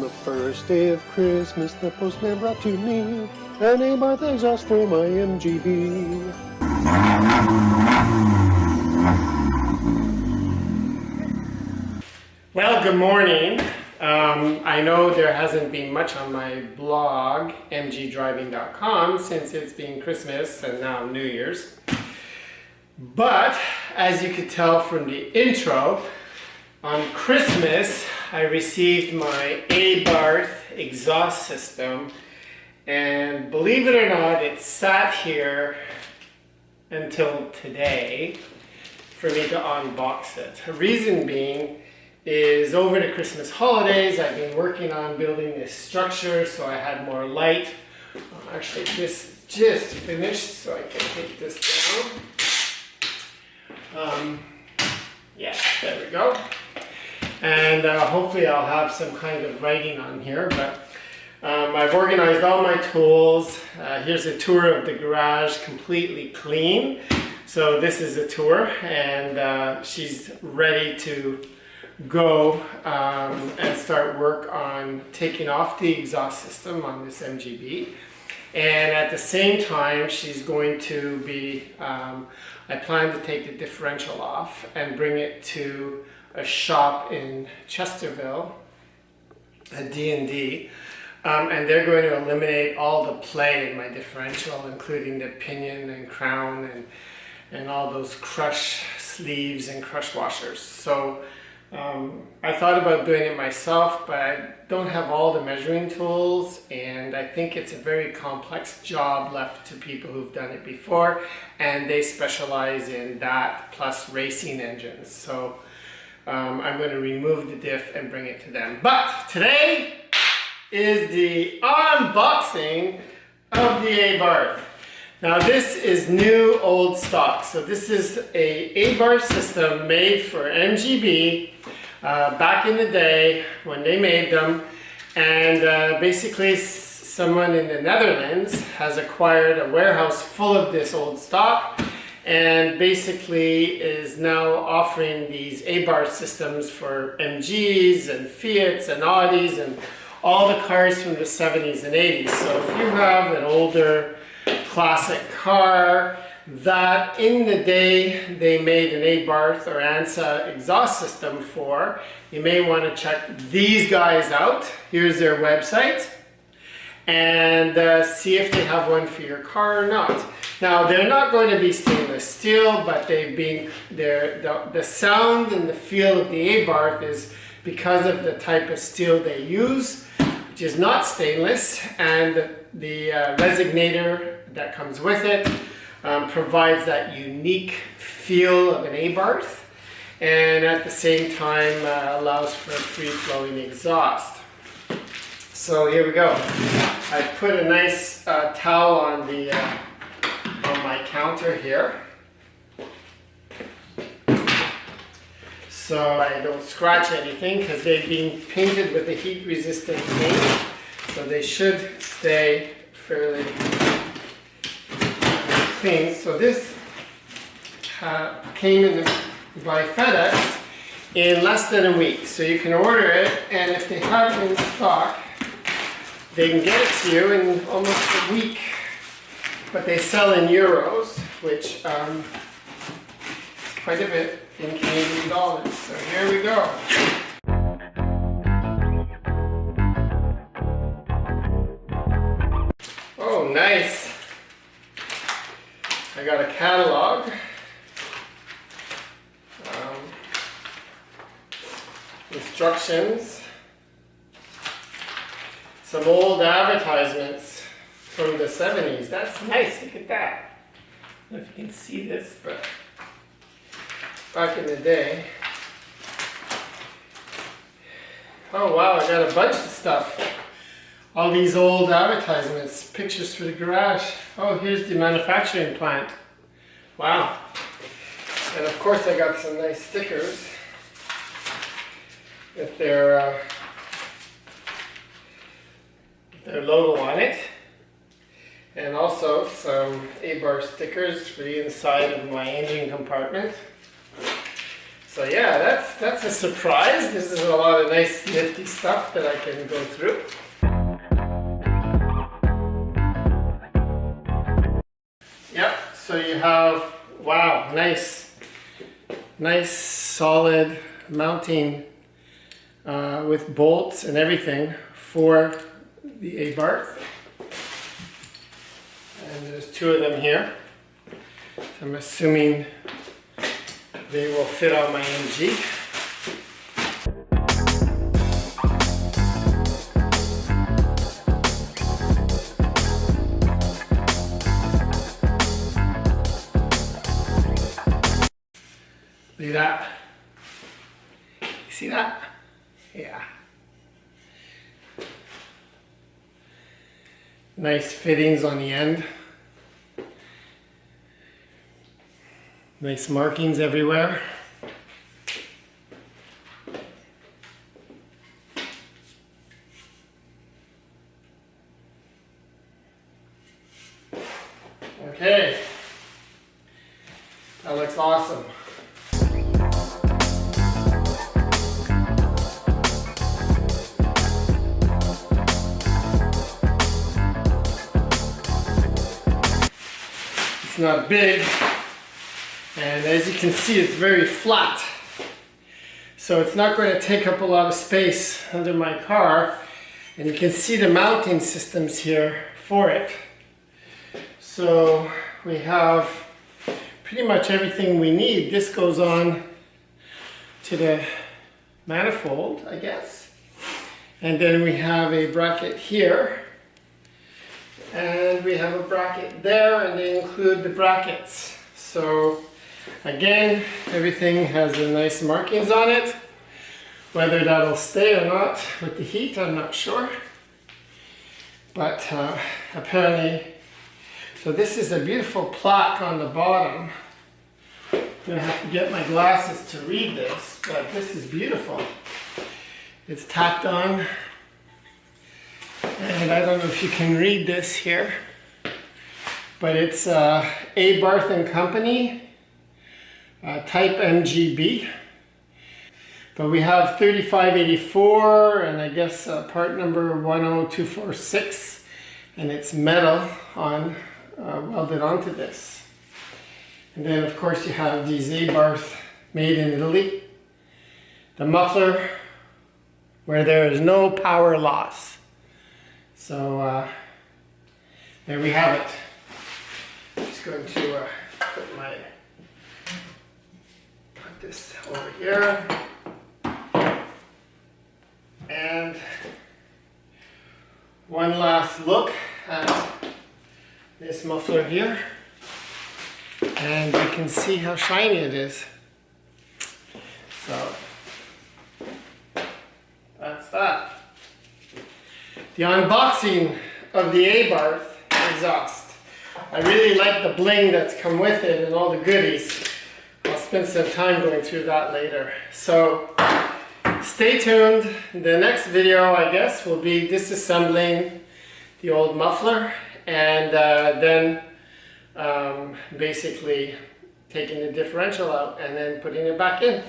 the first day of Christmas, the postman brought to me an Abarth exhaust for my MGB. Well, good morning. I know there hasn't been much on my blog, mgdriving.com, since it's been Christmas and now New Year's. But, as you could tell from the intro, on Christmas I received my Abarth exhaust system, and believe it or not, it sat here until today for me to unbox it. The reason being is over the Christmas holidays I've been working on building this structure so I had more light. Actually, this just finished, so I can take this down. Yeah, there we go. And hopefully I'll have some kind of writing on here, but I've organized all my tools. Here's a tour of the garage, completely clean. So this is a tour, and she's ready to go and start work on taking off the exhaust system on this MGB. And at the same time, she's going to be, I plan to take the differential off and bring it to a shop in Chesterville, a D&D, and they're going to eliminate all the play in my differential, including the pinion and crown and all those crush sleeves and crush washers. So I thought about doing it myself, but I don't have all the measuring tools, and I think it's a very complex job left to people who've done it before, and they specialize in that plus racing engines. So I'm going to remove the diff and bring it to them. But today is the unboxing of the Abarth. Now this is new old stock. So this is a Abarth system made for MGB back in the day when they made them, and basically someone in the Netherlands has acquired a warehouse full of this old stock and basically is now offering these Abarth systems for MGs and Fiats and Audis and all the cars from the 70s and 80s. So if you have an older classic car that in the day they made an Abarth or ANSA exhaust system for, you may want to check these guys out. Here's their website, and see if they have one for your car or not. Now they're not going to be stainless steel, but they've been the sound and the feel of the Abarth is because of the type of steel they use, which is not stainless, and the resonator that comes with it provides that unique feel of an Abarth, and at the same time allows for a free-flowing exhaust. So here we go. I put a nice towel on the on my counter here, so I don't scratch anything because they've been painted with a heat-resistant paint, so they should stay fairly clean. So this came in by FedEx in less than a week. So you can order it, and if they have it in stock, they can get it to you in almost a week. But they sell in euros, which quite a bit in Canadian dollars. So here we go. Oh, nice. I got a catalog, instructions, some old advertisements from the 70s. That's nice, look at that. I don't know if you can see this, but back in the day. Oh wow, I got a bunch of stuff. All these old advertisements, pictures for the garage. Oh, here's the manufacturing plant. Wow. And of course I got some nice stickers with their logo on it. And also some Abarth stickers for the inside of my engine compartment. So yeah, that's a surprise. This is a lot of nice nifty stuff that I can go through. Yep, so you have, wow, nice solid mounting with bolts and everything for the Abarth. And there's two of them here. So I'm assuming they will fit on my MG. Look at that. You see that? Yeah. Nice fittings on the end. Nice markings everywhere. Okay. That looks awesome. It's not big. And as you can see, it's very flat. So it's not going to take up a lot of space under my car. And you can see the mounting systems here for it. So we have pretty much everything we need. This goes on to the manifold, I guess. And then we have a bracket here. And we have a bracket there, and they include the brackets. So again, everything has the nice markings on it. Whether that'll stay or not with the heat, I'm not sure. But apparently, so this is a beautiful plaque on the bottom. I'm gonna have to get my glasses to read this, but this is beautiful. It's tacked on. And I don't know if you can read this here, but it's Abarth and Company, type MGB. But we have 3584 and I guess part number 10246, and it's metal on welded onto this. And then of course you have these Abarth made in Italy. The muffler where there is no power loss. So there we have it. I'm just going to put this over here. And one last look at this muffler here. And you can see how shiny it is. So that's that. The unboxing of the Abarth exhaust. I really like the bling that's come with it and all the goodies. I'll spend some time going through that later. So stay tuned. The next video, I guess, will be disassembling the old muffler and then basically taking the differential out and then putting it back in.